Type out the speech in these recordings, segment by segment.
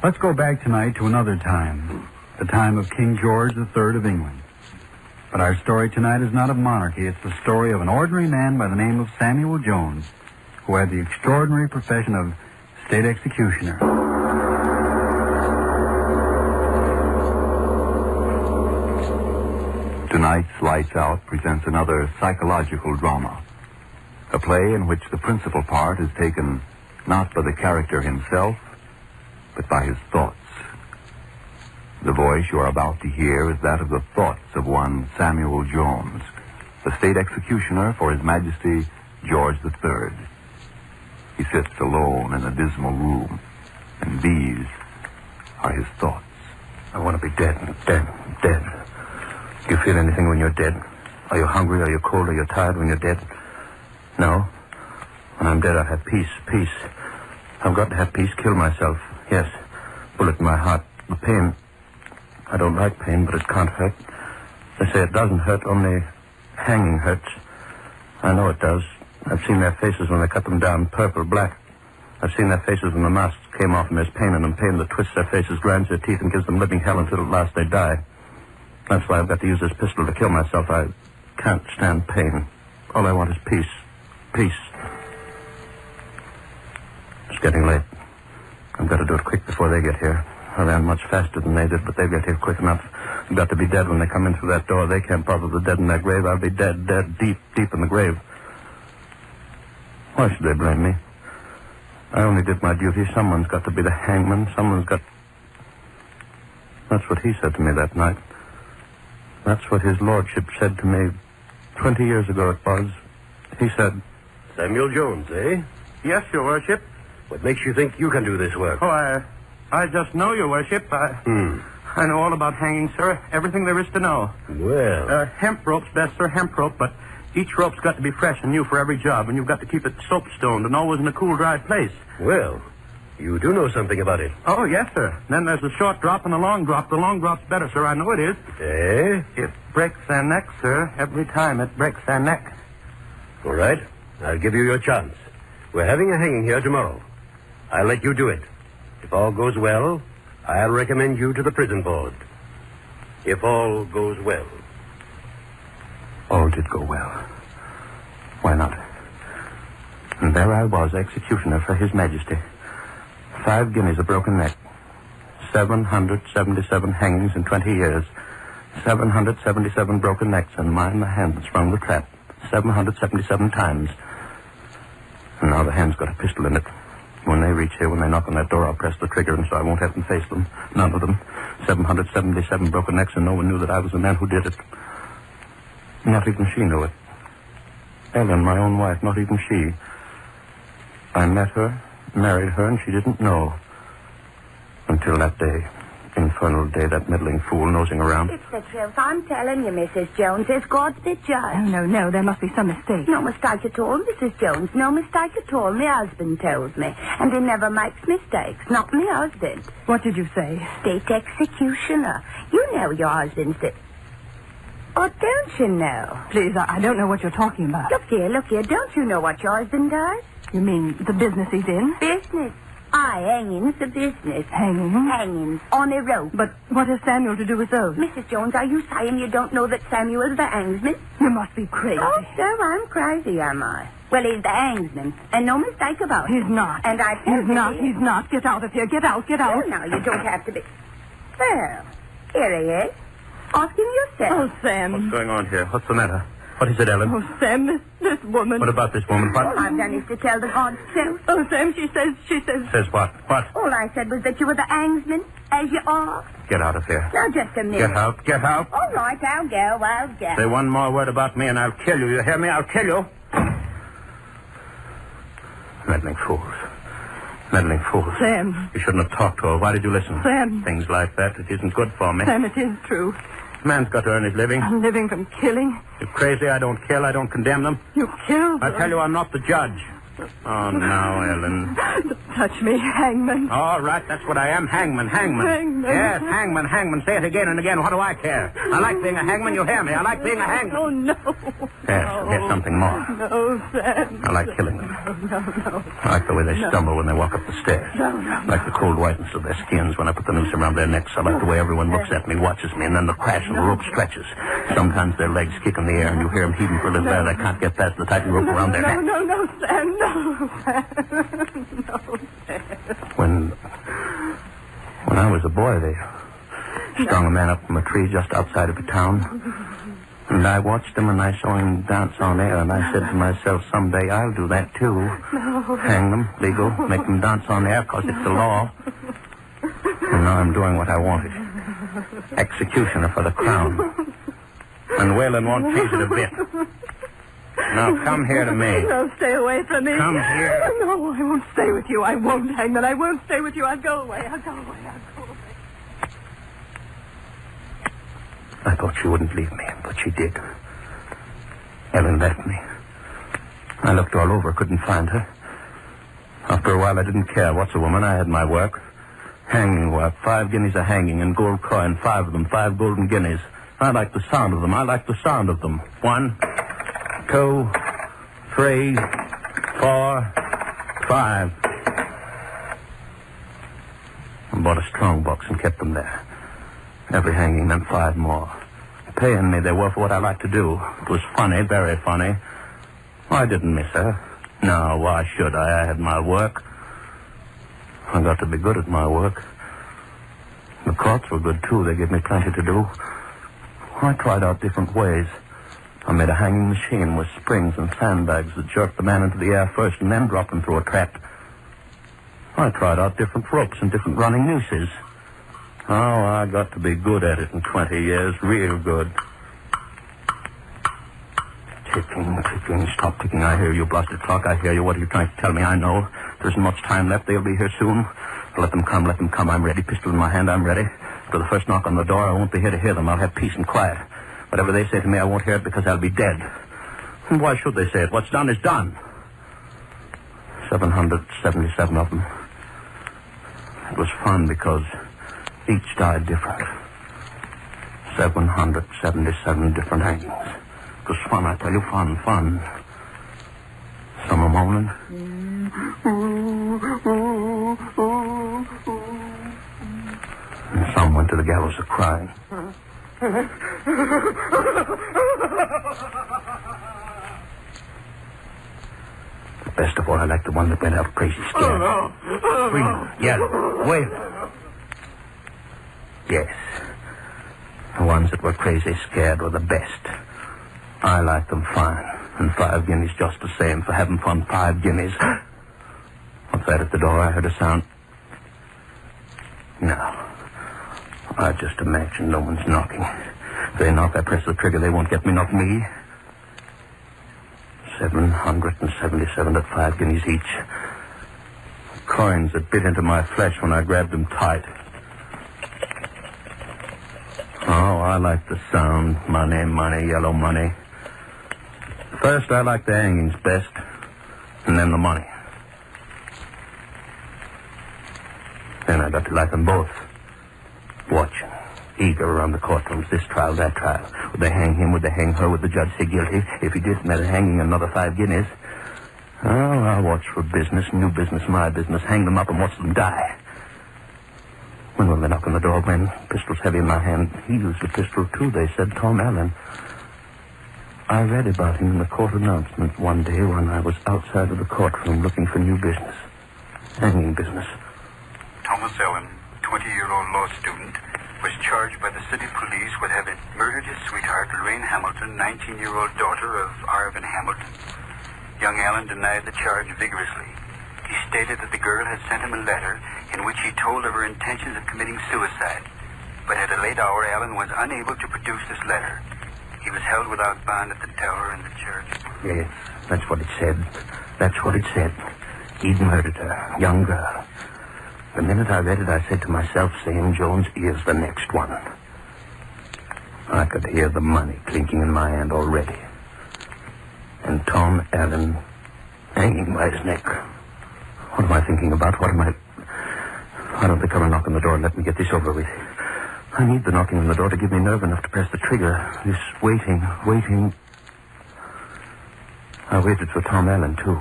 Let's go back tonight to another time, the time of King George III of England. But our story tonight is not of monarchy. It's the story of an ordinary man by the name of Samuel Jones, who had the extraordinary profession of state executioner. Tonight's Lights Out presents another psychological drama, a play in which the principal part is taken not by the character himself, but by his thoughts. The voice you are about to hear is that of the thoughts of one Samuel Jones, the state executioner for His Majesty George III. He sits alone in a dismal room, and these are his thoughts. I want to be dead. Do you feel anything when you're dead? Are you hungry? Are you cold? Are you tired when you're dead? No. When I'm dead, I have peace. I've got to have peace, kill myself. Yes. Bullet in my heart. The pain. I don't like pain, but it can't hurt. They say it doesn't hurt, only hanging hurts. I know it does. I've seen their faces when they cut them down, purple, black. I've seen their faces when the masks came off and there's pain in them, pain that twists their faces, grinds their teeth, and gives them living hell until at last they die. That's why I've got to use this pistol to kill myself. I can't stand pain. All I want is peace. Peace. It's getting late. I've got to do it quick before they get here. I ran much faster than they did, but they'll get here quick enough. I've got to be dead when they come in through that door. They can't bother the dead in their grave. I'll be dead, deep in the grave. Why should they blame me? I only did my duty. Someone's got to be the hangman. Someone's got... That's what he said to me that night. That's what his lordship said to me 20 years ago it was. He said... Samuel Jones, eh? Yes, your worship. What makes you think you can do this work? Oh, I just know, your worship. I know all about hanging, sir. Everything there is to know. Well... hemp rope's best, sir, hemp rope, but each rope's got to be fresh and new for every job, and you've got to keep it soap-stoned and always in a cool, dry place. Well, you do know something about it. Oh, yes, sir. Then there's the short drop and the long drop. The long drop's better, sir. I know it is. Eh? It breaks their neck, sir. Every time it breaks their neck. All right. I'll give you your chance. We're having a hanging here tomorrow. I'll let you do it. If all goes well, I'll recommend you to the prison board. If all goes well. All did go well. Why not? And there I was, executioner for His Majesty. 5 guineas a broken neck. 777 hangings in 20 years. 777 broken necks, and mine the hand that sprung the trap. 777 times. And now the hand's got a pistol in it. When they reach here, when they knock on that door, I'll press the trigger, and so I won't have to face them. None of them. 777 broken necks, and no one knew that I was the man who did it. Not even she knew it. Ellen, my own wife, not even she. I met her, married her, and she didn't know. Until that day. Infernal day, that meddling fool nosing around. It's the truth. I'm telling you, Mrs. Jones. It's God's the judge. Oh, no. There must be some mistake. No mistake at all, Mrs. Jones. No mistake at all. My husband tells me. And he never makes mistakes. Not my husband. What did you say? State executioner. You know your husband's the... Oh, don't you know? Please, I don't know what you're talking about. Look here. Don't you know what your husband does? You mean the business he's in? Business. Aye, hanging's the business. Hanging? Hanging. On a rope. But what has Samuel to do with those? Mrs. Jones, are you saying you don't know that Samuel's the hangsman? You must be crazy. Oh, so I'm crazy, am I? Well, he's the hangsman, and no mistake about it. He's not. And I tell you... He's not. Get out of here. Get out. Oh, no, you don't have to be... Well, here he is. Ask him yourself. Oh, Sam. What's going on here? What's the matter? What is it, Ellen? Oh, Sam, this woman. What about this woman? What? All I've done is to tell the God's truth. Oh, Sam, she says... Says what? What? All I said was that you were the hangsman, as you are. Get out of here. Now, just a minute. Get out. All right, I'll go. Say one more word about me and I'll kill you. You hear me? I'll kill you. Meddling fools. Sam. You shouldn't have talked to her. Why did you listen? Sam. Things like that, it isn't good for me. Sam, it is true. Man's got to earn his living. I'm living from killing. You're crazy. I don't kill. I don't condemn them. You killed I her. tell you, I'm not the judge. Oh, now, Ellen. Don't touch me, hangman. All right, that's what I am. Hangman. Hangman. Yes, hangman. Say it again and again. What do I care? I like being a hangman. You hear me? I like being a hangman. Oh, no. There's something more. No, Sam. I like killing them. No. I like the way they stumble when they walk up the stairs. No. I like the cold whiteness of their skins when I put the noose around their necks. I like the way everyone looks at me, watches me, and then the crash and the rope stretches. Sometimes their legs kick in the air, and you hear them heaving for a little air. They can't get past the tightened rope around their neck. No, Sam. No, Sam. No, Sam. When I was a boy, they strung a man up from a tree just outside of the town. And I watched him, and I saw him dance on air, and I said to myself, someday I'll do that, too. No. Hang them, legal, make them dance on air, because it's the law. And now I'm doing what I wanted. Executioner for the crown. And Whalen won't change it a bit. Now, come here to me. No, stay away from me. Come here. No, I won't stay with you. I won't, Hangman. I won't stay with you. I'll go away. I thought she wouldn't leave me, but she did. Ellen left me. I looked all over, couldn't find her. After a while, I didn't care. What's a woman? I had my work. Hanging work. 5 guineas a hanging and gold coin. 5 of them. 5 golden guineas. I like the sound of them. 1, 2, 3, 4, 5. I bought a strong box and kept them there. Every hanging meant 5 more. Paying me they were for what I liked to do. It was funny, very funny. I didn't miss her. No, why should I? I had my work. I got to be good at my work. The courts were good, too. They gave me plenty to do. I tried out different ways. I made a hanging machine with springs and sandbags that jerked the man into the air first and then dropped him through a trap. I tried out different ropes and different running nooses. Oh, I got to be good at it in 20 years, real good. Ticking, stop ticking. I hear you, blasted clock. I hear you. What are you trying to tell me? I know. There isn't much time left. They'll be here soon. Let them come. I'm ready. Pistol in my hand, I'm ready. After the first knock on the door, I won't be here to hear them. I'll have peace and quiet. Whatever they say to me, I won't hear it because I'll be dead. And why should they say it? What's done is done. 777 of them. It was fun because each died different. 777 different hangings. It was fun, I tell you, fun. Some are moaning. And some went to the gallows a crying. But best of all, I liked the one that went out crazy scared. Screaming, yelling, wailing. Yes. The ones that were crazy scared were the best. I liked them fine. And 5 guineas just the same for having fun. 5 guineas. What's that at the door? I heard a sound. No. I just imagine no one's knocking. If they knock, I press the trigger. They won't get me, not me. 777 at 5 guineas each. Coins that bit into my flesh when I grabbed them tight. Oh, I like the sound. Money, yellow money. First, I like the hangings best, and then the money. Then I got to like them both. Watching, eager around the courtrooms, this trial, that trial. Would they hang him? Would they hang her? Would the judge say guilty? If he did, and they're hanging another 5 guineas. Oh, I'll watch for business, new business, my business. Hang them up and watch them die. When will they knock on the door, when? Pistol's heavy in my hand. He used a pistol, too, they said. Tom Allen. I read about him in the court announcement one day when I was outside of the courtroom looking for new business. Hanging business. Thomas Allen, 20-year-old law student, was charged by the city police with having murdered his sweetheart, Lorraine Hamilton, 19-year-old daughter of Arvin Hamilton. Young Allen denied the charge vigorously. He stated that the girl had sent him a letter in which he told of her intentions of committing suicide. But at a late hour, Allen was unable to produce this letter. He was held without bond at the tower in the church. Yes, that's what it said. He'd murdered her, young girl. The minute I read it, I said to myself, Sam Jones is the next one. I could hear the money clinking in my hand already. And Tom Allen hanging by his neck. What am I thinking about? Why don't they come and knock on the door and let me get this over with? I need the knocking on the door to give me nerve enough to press the trigger. This waiting. I waited for Tom Allen, too.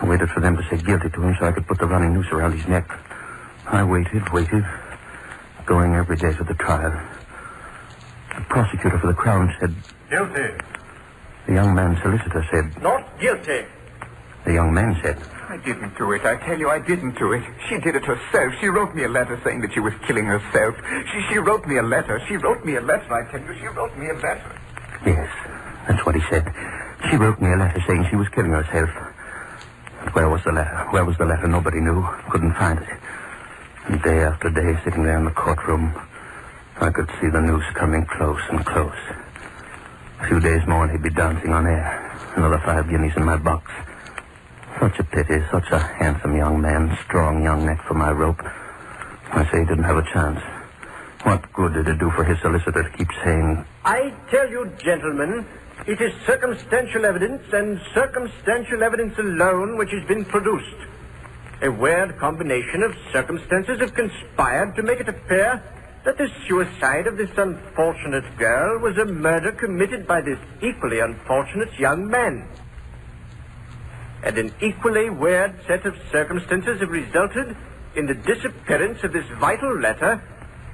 I waited for them to say guilty to him so I could put the running noose around his neck. I waited, going every day to the trial. The prosecutor for the Crown said... Guilty. The young man's solicitor said... Not guilty. The young man said... I didn't do it. I tell you, I didn't do it. She did it herself. She wrote me a letter saying that she was killing herself. She wrote me a letter. I tell you, she wrote me a letter. Yes, that's what he said. She wrote me a letter saying she was killing herself. But where was the letter? Where was the letter? Nobody knew. Couldn't find it. And day after day, sitting there in the courtroom, I could see the noose coming close and close. A few days more and he'd be dancing on air. Another 5 guineas in my box. Such a pity, such a handsome young man, strong young neck for my rope. I say he didn't have a chance. What good did it do for his solicitor to keep saying... I tell you, gentlemen, it is circumstantial evidence and circumstantial evidence alone which has been produced. A weird combination of circumstances have conspired to make it appear that the suicide of this unfortunate girl was a murder committed by this equally unfortunate young man. And an equally weird set of circumstances have resulted in the disappearance of this vital letter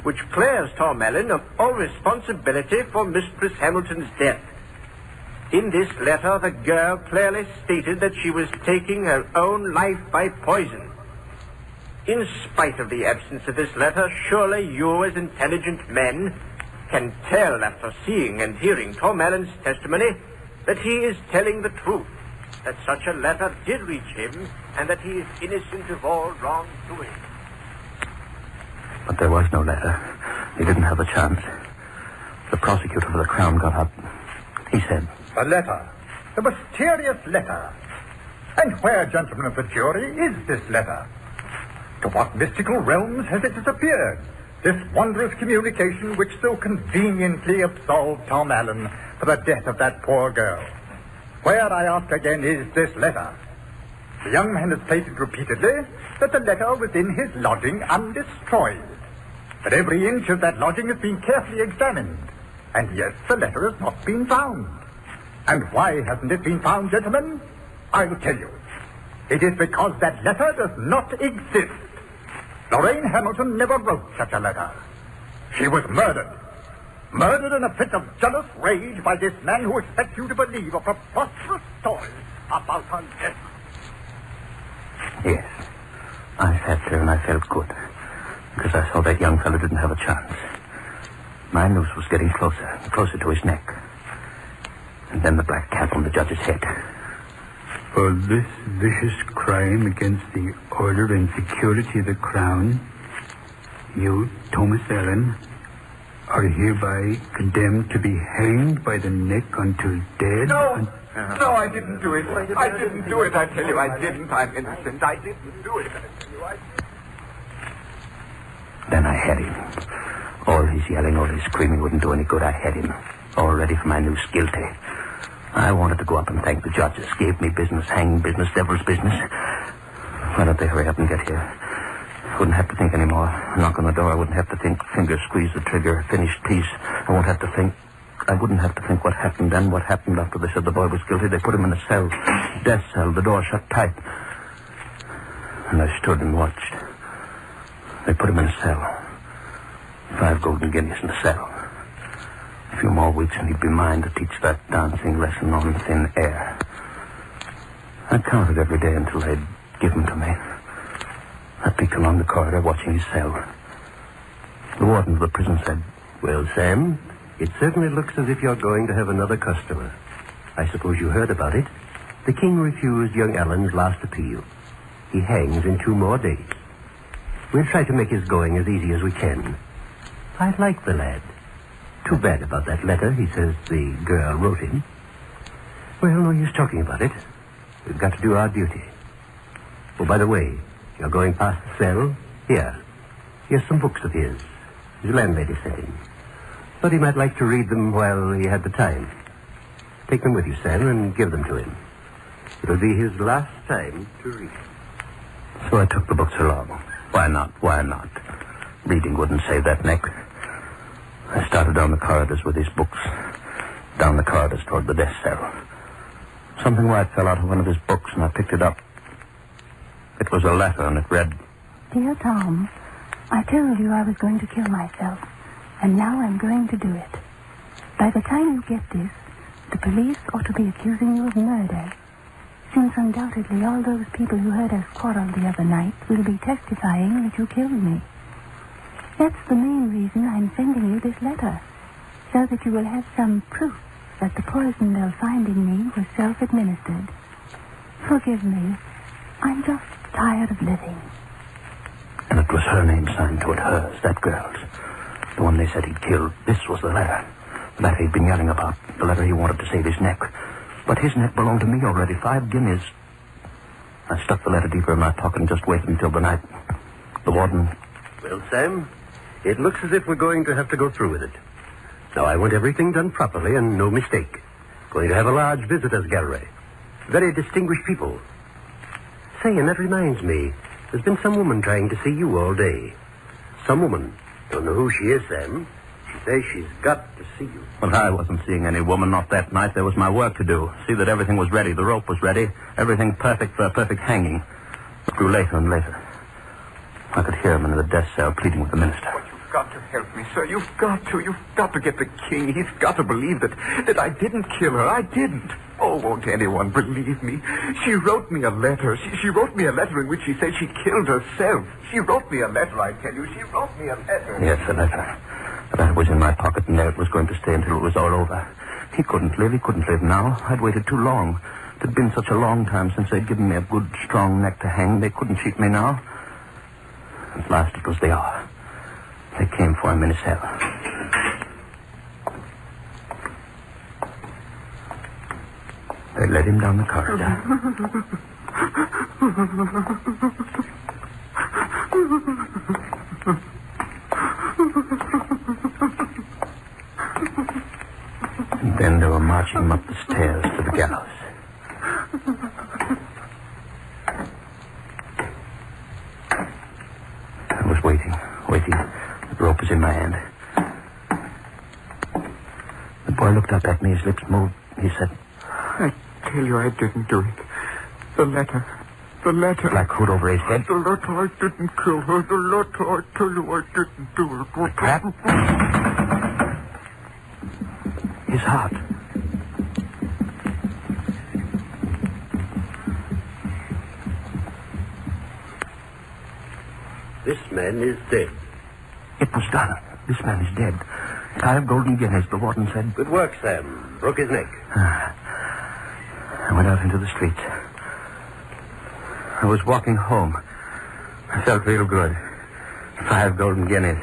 which clears Tom Allen of all responsibility for Mistress Hamilton's death. In this letter, the girl clearly stated that she was taking her own life by poison. In spite of the absence of this letter, surely you as intelligent men can tell after seeing and hearing Tom Allen's testimony that he is telling the truth, that such a letter did reach him, and that he is innocent of all wrongdoing. But there was no letter. He didn't have a chance. The prosecutor for the Crown got up. He said... The letter. The mysterious letter. And where, gentlemen of the jury, is this letter? To what mystical realms has it disappeared? This wondrous communication which so conveniently absolved Tom Allen for the death of that poor girl. Where, I ask again, is this letter? The young man has stated repeatedly that the letter was in his lodging undestroyed. But every inch of that lodging has been carefully examined. And yet the letter has not been found. And why hasn't it been found, gentlemen? I'll tell you. It is because that letter does not exist. Lorraine Hamilton never wrote such a letter. She was murdered. Murdered in a fit of jealous rage by this man who expects you to believe a preposterous story about her death. Yes. I sat there and I felt good. Because I saw that young fellow didn't have a chance. My noose was getting closer and closer to his neck. And then the black cap on the judge's head. For this vicious crime against the order and security of the Crown, you, Thomas Allen, are hereby condemned to be hanged by the neck until dead. No, I didn't do it. I didn't do it. I tell you, I didn't. I'm innocent. I didn't do it. Then I had him. All his yelling, all his screaming wouldn't do any good. I had him. All ready for my noose, guilty. I wanted to go up and thank the judges. Gave me business, hanging business, devil's business. Why don't they hurry up and get here? I wouldn't have to think anymore. Knock on the door, I wouldn't have to think. Finger squeeze the trigger, finished piece. I wouldn't have to think what happened then, what happened after they said the boy was guilty. They put him in a cell, death cell, the door shut tight. And I stood and watched. They put him in a cell. 5 golden guineas in the cell. A few more weeks and he'd be mine to teach that dancing lesson on thin air. I counted every day until they'd give him to me. I peeked along the corridor watching his cell. The warden of the prison said, Well, Sam, it certainly looks as if you're going to have another customer. I suppose you heard about it. The king refused young Allen's last appeal. He hangs in 2 more days. We'll try to make his going as easy as we can. I like the lad. Too bad about that letter he says the girl wrote him. Well, no use talking about it. We've got to do our duty. Oh, by the way, you're going past the cell? Here's some books of his. His landlady sent him. But he might like to read them while he had the time. Take them with you, Sam, and give them to him. It'll be his last time to read. so I took the books along. Why not? Reading wouldn't save that neck. I started down the corridors with his books. Down the corridors toward the death cell. Something white fell out of one of his books, and I picked it up. It was a letter, and it read, Dear Tom, I told you I was going to kill myself, and now I'm going to do it. By the time you get this, the police ought to be accusing you of murder, since undoubtedly all those people who heard us quarrel the other night will be testifying that you killed me. That's the main reason I'm sending you this letter, so that you will have some proof that the poison they'll find in me was self-administered. Forgive me. I'm just tired of living. and it was her name signed to it, hers, that girl's. The one they said he'd killed. This was the letter. The letter he'd been yelling about. The letter he wanted to save his neck. But his neck belonged to me already. 5 guineas. I stuck the letter deeper in my pocket and just waited until the night. The warden... Well, Sam, it looks as if we're going to have to go through with it. Now, I want everything done properly and no mistake. Going to have a large visitors' gallery. Very distinguished people. Say, and that reminds me, there's been some woman trying to see you all day. Some woman. Don't know who she is, Sam. She says she's got to see you. Well, I wasn't seeing any woman, not that night. There was my work to do. See that everything was ready. The rope was ready. Everything perfect for a perfect hanging. It grew later and later. I could hear him in the death cell pleading with the minister. Oh, you've got to help me, sir. You've got to. You've got to get the king. He's got to believe that I didn't kill her. I didn't. Oh, won't anyone believe me? She wrote me a letter. She wrote me a letter in which she said she killed herself. She wrote me a letter, I tell you. She wrote me a letter. Yes, a letter. The letter was in my pocket, and there it was going to stay until it was all over. He couldn't live. He couldn't live now. I'd waited too long. It had been such a long time since they'd given me a good, strong neck to hang. They couldn't cheat me now. At last it was the hour. They came for him in his cell. They led him down the corridor. And then they were marching him up the stairs to the gallows. I was waiting. The rope was in my hand. The boy looked up at me. His lips moved. He said, I tell you I didn't do it. The letter. black hood over his head. The letter, I didn't kill her. The letter, I tell you I didn't do it. The trap. His heart. This man is dead. It was done. This man is dead. 5 golden guineas, the warden said. Good work, Sam. Broke his neck. I went out into the streets. I was walking home. I felt real good. 5 golden guineas.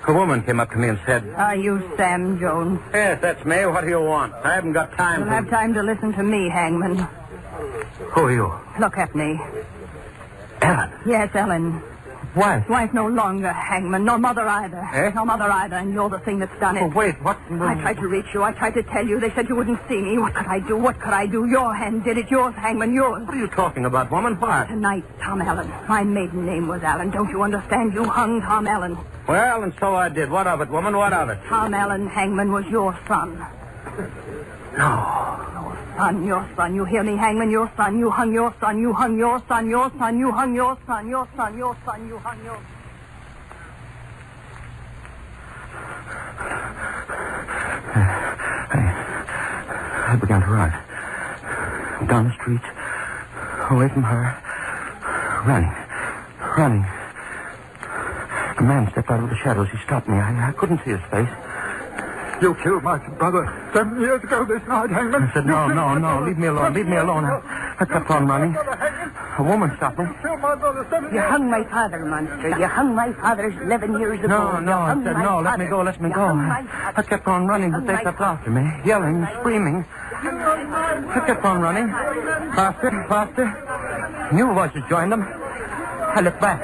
A woman came up to me and said... Are you Sam Jones? Yes, that's me. What do you want? I haven't got time You'll have time to listen to me, Hangman. Who are you? Look at me. Ellen. Yes, Ellen. Wife. Wife no longer, Hangman. Nor mother either. Eh? No mother either, and you're the thing that's done it. Oh, wait, what? I tried to reach you. I tried to tell you. They said you wouldn't see me. What could I do? Your hand did it. Yours, Hangman, yours. What are you talking about, woman? What? Tonight, Tom Allen. My maiden name was Allen. Don't you understand? You hung Tom Allen. Well, and so I did. What of it, woman? What of it? Tom Allen, Hangman, was your son. No. Your son. You hear me, Hangman? Your son. You hung your son. You hung your son. Your son. You hung your son. Your son. Your son. You hung your son. I began to run. Down the street. Away from her. Running. A man stepped out of the shadows. He stopped me. I couldn't see his face. You killed my brother 7 years ago this night, Hangman. I said, no. Leave me alone. I kept on running. A woman stopped me. You killed my brother 7 You years hung my father, monster. You hung my father 11 years ago. No, I said, no, let me go. I kept on running, but they kept after me, yelling, screaming. I kept on running. Faster. New voices joined them. I looked back.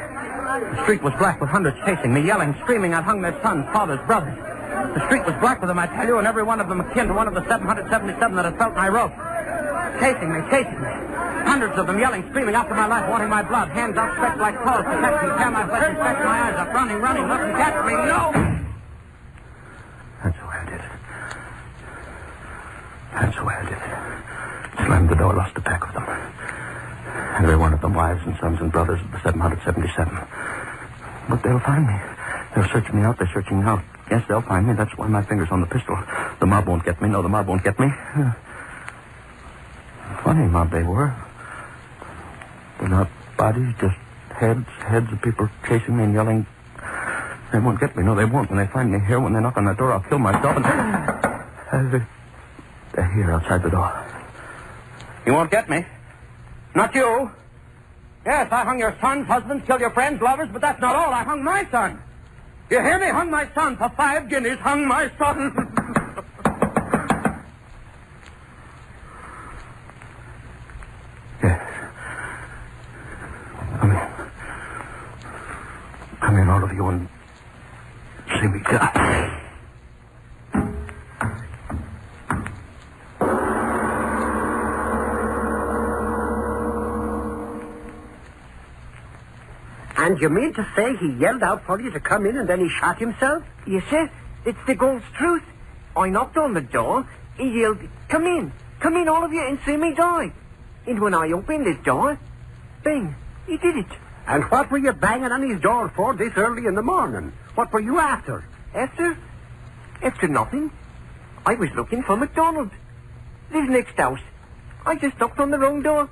The street was black with hundreds chasing me, yelling, screaming. I'd hung their sons, fathers, brothers. The street was black with them, I tell you, and every one of them akin to one of the 777 that had felt my rope. Chasing me. Hundreds of them yelling, screaming after my life, wanting my blood. Hands outstretched like claws to catch me, tear my flesh and stretch my eyes up. Running, nothing catch me, no! That's the way I did it. slammed the door, lost a pack of them. Every one of them wives and sons and brothers of the 777. But they'll find me. They'll search me out. They're searching me out. Yes, they'll find me. That's why my finger's on the pistol. The mob won't get me. No, the mob won't get me. Funny mob they were. They're not bodies, just heads of people chasing me and yelling. They won't get me. No, they won't. When they find me here, when they knock on that door, I'll kill myself and... They're here outside the door. You won't get me. Not you. Yes, I hung your sons, husbands, killed your friends, lovers, but that's not all. I hung my son. You hear me? Hung my son for 5 guineas. Hung my son. Yes. Come in, all of you, and see me die. And you mean to say he yelled out for you to come in and then he shot himself? Yes, sir. It's the God's truth. I knocked on the door. He yelled, come in, all of you, and see me die. And when I opened the door, bang, he did it. And what were you banging on his door for this early in the morning? What were you after? After nothing. I was looking for MacDonald. Lives next house. I just knocked on the wrong door.